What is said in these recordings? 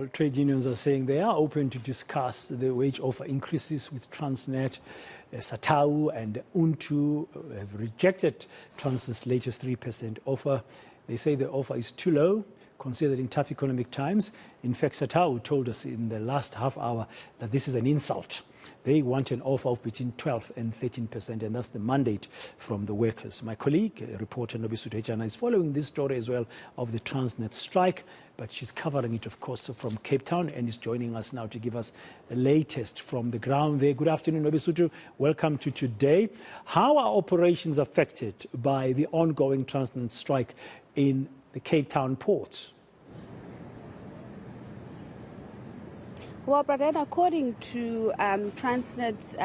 Well, trade unions are saying they are open to discuss the wage offer increases with Transnet. SATAU and UNTU have rejected Transnet's latest 3% offer. They say the offer is too low, considered in tough economic times. In fact, SATAU told us in the last half hour that this is an insult. They want an offer of between 12 and 13%, and that's the mandate from the workers. My colleague, reporter Nobesuthu Hejana, is following this story as well of the Transnet strike, but she's covering it, of course, from Cape Town, and is joining us now to give us the latest from the ground there. Good afternoon, Nobesuthu. Welcome to today. How are operations affected by the ongoing Transnet strike in the Cape Town ports? Well, Braden, according to Transnet's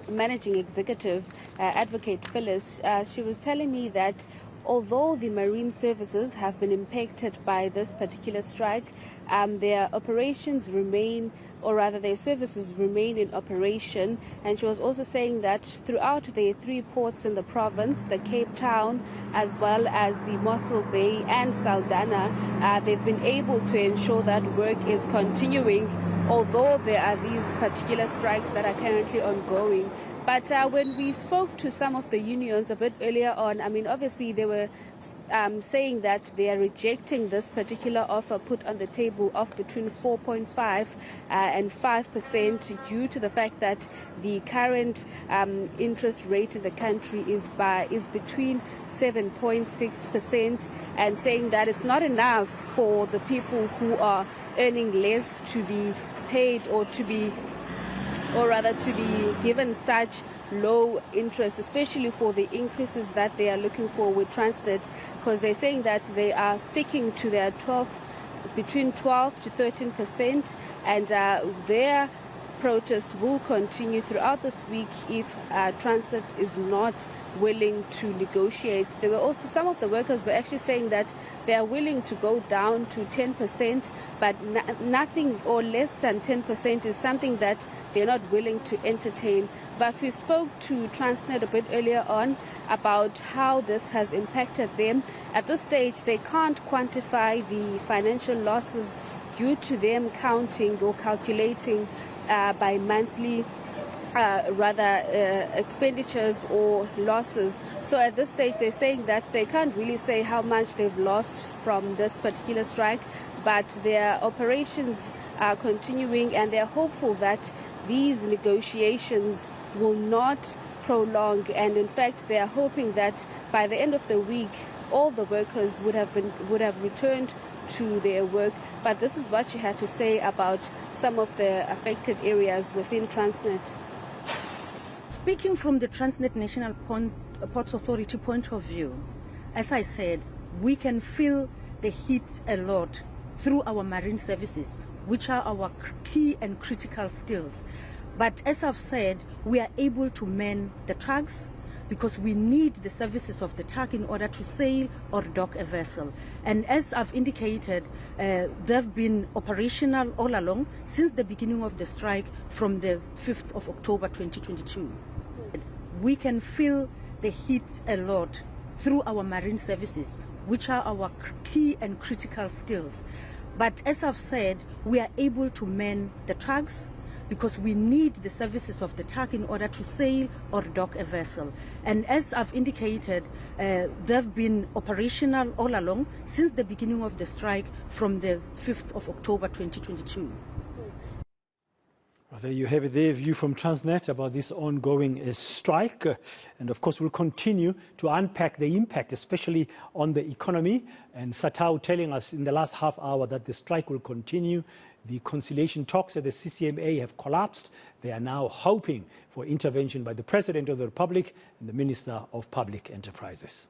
managing executive, Advocate Phyllis, she was telling me that although the marine services have been impacted by this particular strike, their operations remain, or rather their services remain in operation. And she was also saying that throughout the 3 ports in the province, the Cape Town, as well as the Mossel Bay and Saldanha, they've been able to ensure that work is continuing, although there are these particular strikes that are currently ongoing. But when we spoke to some of the unions a bit earlier on, I mean, obviously they were saying that they are rejecting this particular offer put on the table of between 4.5 and 5% due to the fact that the current interest rate in the country is between 7.6%, and saying that it's not enough for the people who are earning less to be paid or rather to be given such low interest, especially for the increases that they are looking for with Transnet, because they're saying that they are sticking to their between 12 to 13%, and their protest will continue throughout this week if Transnet is not willing to negotiate. There were also some of the workers were actually saying that they are willing to go down to 10%, but nothing or less than 10% is something that they're not willing to entertain. But we spoke to Transnet a bit earlier on about how this has impacted them. At this stage, they can't quantify the financial losses due to them counting or calculating by monthly expenditures or losses. So at this stage they're saying that they can't really say how much they've lost from this particular strike, but their operations are continuing, and they're hopeful that these negotiations will not prolong, and in fact they are hoping that by the end of the week all the workers would have returned to their work. But this is what she had to say about some of the affected areas within Transnet. Speaking from the Transnet National Ports Authority point of view, as I said, we can feel the heat a lot through our marine services, which are our key and critical skills. But as I've said, we are able to man the tugs, because we need the services of the tug in order to sail or dock a vessel. And as I've indicated, they've been operational all along since the beginning of the strike from the 5th of October 2022. We can feel the heat a lot through our marine services, which are our key and critical skills. But as I've said, we are able to man the tugs, because we need the services of the tug in order to sail or dock a vessel. And as I've indicated, they've been operational all along since the beginning of the strike from the 5th of October 2022. Well, there you have it, their view from Transnet about this ongoing strike. And of course, we'll continue to unpack the impact, especially on the economy. And SATAU telling us in the last half hour that the strike will continue. The conciliation talks at the CCMA have collapsed. They are now hoping for intervention by the President of the Republic and the Minister of Public Enterprises.